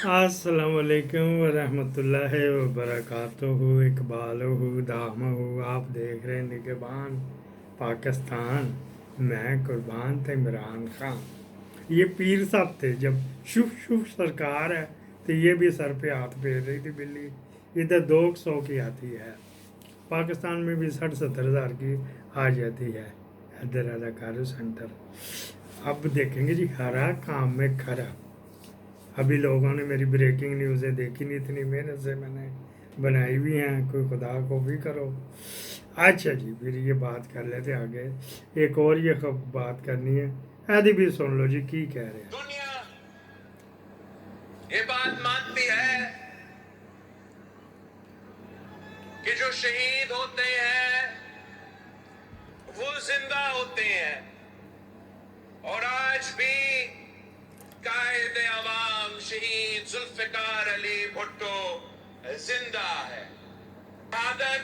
अस्सलाम वालेकुम वरहमतुल्लाहि वबरकातुहू। इकबालहू दामहू। आप देख रहे हैं निगहबान पाकिस्तान। मैं कुर्बान थे इमरान खान। ये पीर साहब थे जब शुभ शुभ सरकार है तो ये भी सर पे हाथ फेर रही थी बिल्ली। इधर 200 की आती है, पाकिस्तान में भी 60-70 हज़ार की आ जाती है इधर अदाकार सेंटर। अब देखेंगे जी हरा काम में खरा। अभी लोगों ने मेरी ब्रेकिंग न्यूज़ें देखी नहीं, इतनी मेहनत से मैंने बनाई भी हैं, कोई खुदा को भी करो। अच्छा जी, फिर ये बात कर लेते आगे। एक और ये बात करनी है, ऐदी भी सुन लो जी की कह रहे हैं। दुनिया ये बात मानती है कि जो शहीद होते हैं वो जिंदा होते हैं, और आज भी कायदे अवाम शहीद जुल्फिकार अली भुट्टो जिंदा है। आदत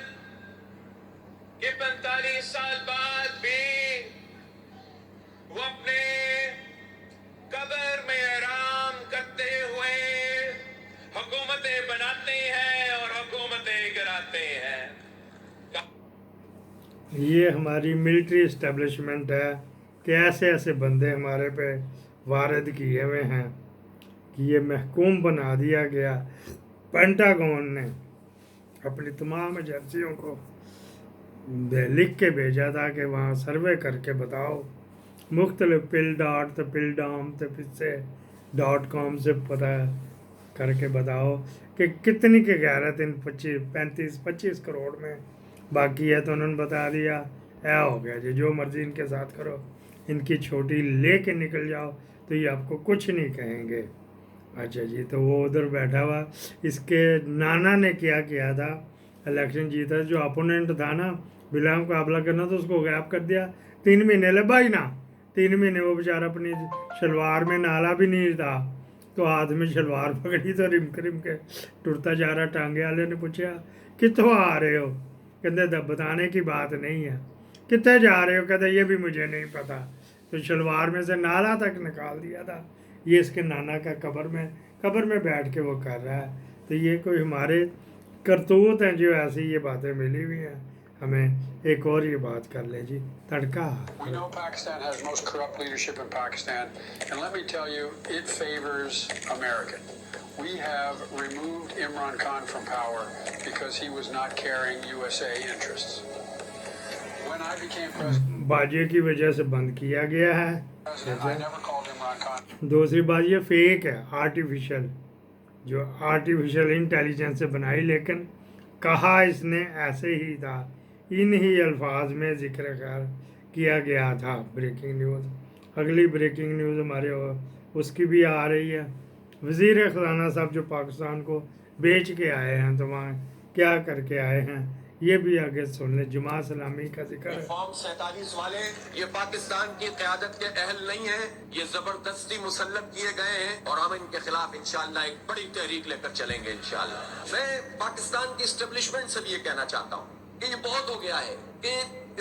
के 45 साल बाद भी वो अपने कब्र में आराम करते हुए हुकूमतें बनाते हैं और हुकूमतें गिराते हैं। ये हमारी मिलिट्री इस्टेब्लिशमेंट है कि ऐसे ऐसे बंदे हमारे पे वारद किए हुए हैं कि ये महकूम बना दिया गया। पेंटागन ने अपनी तमाम एजेंसियों को लिख के भेजा था कि वहाँ सर्वे करके बताओ, मुख्तलिफ पिल डॉट तो पिल डॉम तो पिस्से .com से पता करके बताओ कि कितनी की गैरत इन 25 करोड़ में बाकी है। तो उन्होंने बता दिया ऐ हो गया जी, जो मर्जी इनके साथ करो, इनकी छोटी ले के निकल जाओ तो ये आपको कुछ नहीं कहेंगे। अच्छा जी, तो वो उधर बैठा हुआ, इसके नाना ने क्या किया था, इलेक्शन जीता, जो अपोनेंट था ना, बिला मुकाबला करना, तो उसको गायब कर दिया। 3 महीने ले भाई ना, 3 महीने वो बेचारा अपनी शलवार में नाला भी नहीं था, तो हाथ में शलवार पकड़ी तो रिम के टुरता जा रहा। टांगे वाले ने पूछा कितों आ रहे हो, कहते बताने की बात नहीं है, कितने जा रहे हो, कहते ये भी मुझे नहीं पता। तो शलवार में से नाला तक निकाल दिया था। ये इसके नाना का कब्र में बैठ के वो कर रहा है। तो ये कोई हमारे करतूत हैं जो ऐसी ये बातें मिली हुई हैं हमें। एक और ये बात कर ले जी, तड़का। We know Pakistan has most corrupt leadership in Pakistan, and let me tell you, it favors American. We have removed Imran Khan from power because he was not carrying USA interests. When I became president, बाजिए की वजह से बंद किया गया है। I never called Imran Khan. दूसरी बात ये फेक है, आर्टिफिशियल, जो आर्टिफिशियल इंटेलिजेंस से बनाई, लेकिन कहा इसने ऐसे ही था, इन ही अल्फाज में जिक्र किया गया था। ब्रेकिंग न्यूज़, अगली ब्रेकिंग न्यूज़ हमारे उसकी भी आ रही है। वज़ीर ख़ज़ाना साहब जो पाकिस्तान को बेच के आए हैं, तो वहाँ क्या करके आए हैं ये भी आगे सुन ले। जुमा सलामी का जिक्र है। फॉर्म 47 वाले ये पाकिस्तान की क़यादत के अहल नहीं है, ये जबरदस्ती मुसल्लम किए गए हैं, और हम इनके खिलाफ इंशाअल्लाह एक बड़ी तहरीक लेकर चलेंगे इंशाअल्लाह। मैं पाकिस्तान की इस्टेब्लिशमेंट से भी ये कहना चाहता हूँ कि ये बहुत हो गया है कि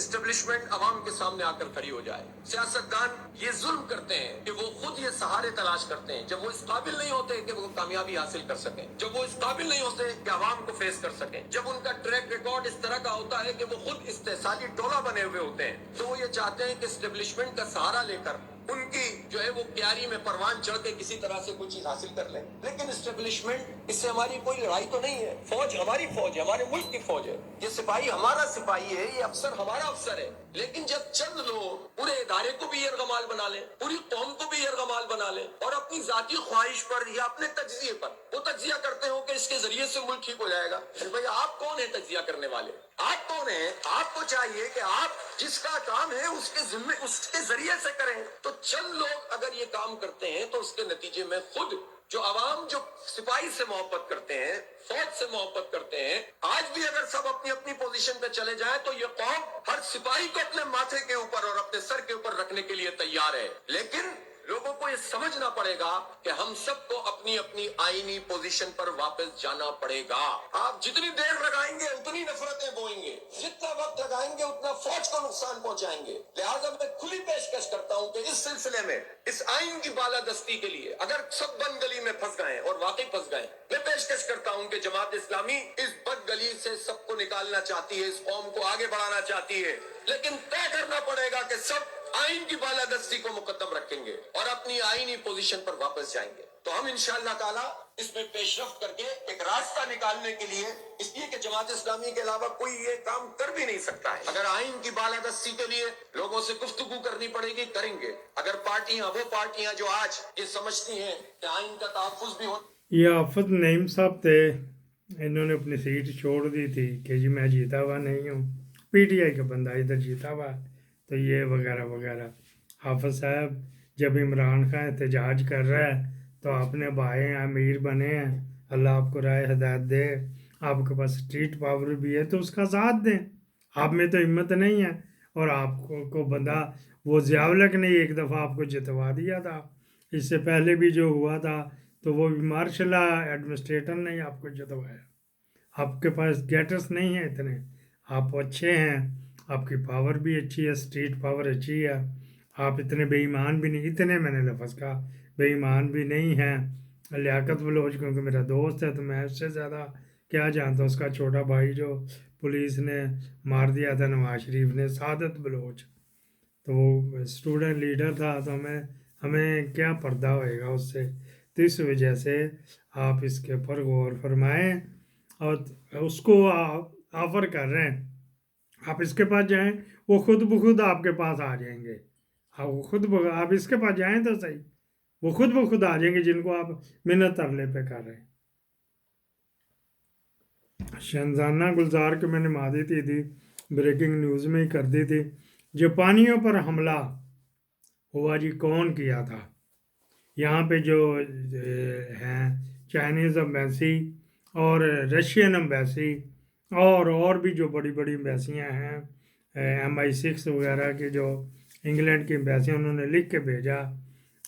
इस्टेब्लिशमेंट अवाम के सामने आकर खड़ी हो जाए। सियासतदान ये जुल्म करते हैं कि वो खुद ये सहारे तलाश करते हैं जब वो इस काबिल नहीं होते कि वो कामयाबी हासिल कर सकें, जब वो इस काबिल नहीं होते कि अवाम को फेस कर सकें, जब उनका ट्रैक रिकॉर्ड इस तरह का होता है कि वो खुद इस्तेसाली टोला बने हुए होते हैं, तो वो ये चाहते हैं कि इस्टेब्लिशमेंट का सहारा लेकर उनकी जो है वो क्यारी में परवान चढ़ के किसी तरह से कोई चीज हासिल कर लें। लेकिन इस्टेब्लिशमेंट, इससे हमारी कोई लड़ाई तो नहीं है। फौज हमारी फौज है, हमारे मुल्क की फौज है, ये सिपाही हमारा सिपाही है, ये अफसर हमारा अफसर है। लेकिन जब चंद लोग पूरे इदारे को भी यरगमाल बना लें, पूरी कौम को भी यरगमाल बना लें, और अपनी जाती ख्वाहिश पर या अपने तज्जिए पर वो तज्जिया करते हो कि इसके जरिए से मुल्क ठीक हो जाएगा, भाई आप कौन है तज्जिया करने वाले? आप कौन है? आपको चाहिए कि आप जिसका काम है उसके जरिए से करें। तो चंद लोग अगर ये काम करते हैं तो उसके नतीजे में खुद जो अवाम जो सिपाही से मोहब्बत करते हैं, फौज से मोहब्बत करते हैं, आज भी अगर सब अपनी अपनी पोजीशन पे चले जाएं तो ये कौम हर सिपाही को अपने माथे के ऊपर और अपने सर के ऊपर रखने के लिए तैयार है। लेकिन लोगों को ये समझना पड़ेगा कि हम सबको अपनी अपनी आईनी पोजीशन पर वापस जाना पड़ेगा। आप जितनी देर लगाएंगे उतनी नफरतें बोएंगे, जितना वक्त लगाएंगे उतना फौज को नुकसान पहुंचाएंगे। लिहाजा मैं खुली पेशकश करता हूं कि इस सिलसिले में इस आइन की बालादस्ती के लिए अगर सब बंद गली में फंस गए और वाकई फंस गए, मैं पेशकश करता हूं कि जमात इस्लामी इस बद गली से सबको निकालना चाहती है, इस कौम को आगे बढ़ाना चाहती है, लेकिन तय करना पड़ेगा कि सब आइन की बालादस्ती को मुकद्दम रखेंगे और अपनी आईनी पोजीशन पर वापस जाएंगे। तो हम इंशाअल्लाह ताला इसमें पेशरफ्त करके एक रास्ता निकालने के लिए, इसलिए कि जमात इस्लामी के अलावा कोई ये काम कर भी नहीं सकता है। अगर आइन की बालादस्ती के लिए लोगों से गुफ्तगू करनी पड़ेगी, करेंगे। अगर पार्टियां, वो पार्टियां जो आज ये समझती हैं कि आइन का तहफ्फुज़ भी हो। ये आफत नईम साहब थे, इन्होंने अपनी सीट छोड़ दी थी कि जी मैं जीता हुआ नहीं हूँ, पीटीआई का बंदा इधर जीता हुआ है, तो ये वगैरह वगैरह। हाफिज साहब जब इमरान खान एहतजाज कर रहा है तो आपने भाई हैं, अमीर बने हैं, अल्लाह आपको राय हिदायत दे, आपके पास स्ट्रीट पावर भी है तो उसका साथ दें। आप में तो हिम्मत नहीं है, और आपको को बंदा वो ज़ियाउल ने एक दफ़ा आपको जितवा दिया था, इससे पहले भी जो हुआ था तो वो भी मार्शल एडमिनिस्ट्रेटर ने ही आपको जितवाया। आपके पास गेटर्स नहीं है इतने, आप अच्छे हैं, आपकी पावर भी अच्छी है, स्ट्रीट पावर अच्छी है, आप इतने बेईमान भी नहीं, इतने मैंने लफ्ज़ कहा, बेईमान भी नहीं हैं। लियाकत बलोच क्योंकि मेरा दोस्त है तो मैं उससे ज़्यादा क्या जानता हूँ, उसका छोटा भाई जो पुलिस ने मार दिया था नवाज शरीफ ने, सादत बलोच, तो वो स्टूडेंट लीडर था, तो हमें क्या पर्दा होएगा उससे। तो इस वजह से आप इसके ऊपर गौर फरमाएं, और उसको ऑफ़र कर रहे हैं, आप इसके पास जाएं, वो खुद ब खुद आपके पास आ जाएंगे। हाँ, वो खुद आप इसके पास जाएं तो सही, वो खुद ब खुद आ जाएंगे जिनको आप मिन्नत तरले पे कर रहे हैं। शहजाना गुलजार के मैंने मादी थी ब्रेकिंग न्यूज़ में ही कर दी थी। जापानियों पर हमला हुआ जी, कौन किया था? यहाँ पे जो हैं चाइनीज़ एम्बेसी और रशियन एम्बेसी और भी जो बड़ी बड़ी एम्बेसियाँ हैं, MI6 वगैरह की जो इंग्लैंड की एम्बेसी, उन्होंने लिख के भेजा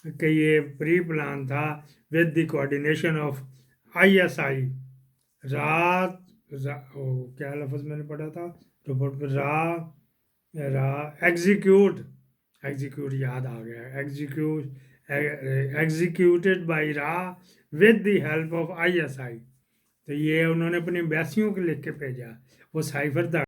कि ये प्री प्लान था with the coordination of ISI। क्या लफ्ज़ मैंने पढ़ा था रिपोर्ट पर, एग्जीक्यूट याद आ गया, executed by with the help of ISI। तो ये उन्होंने अपनी एम्बेसियों को लिख के भेजा, वो साइफर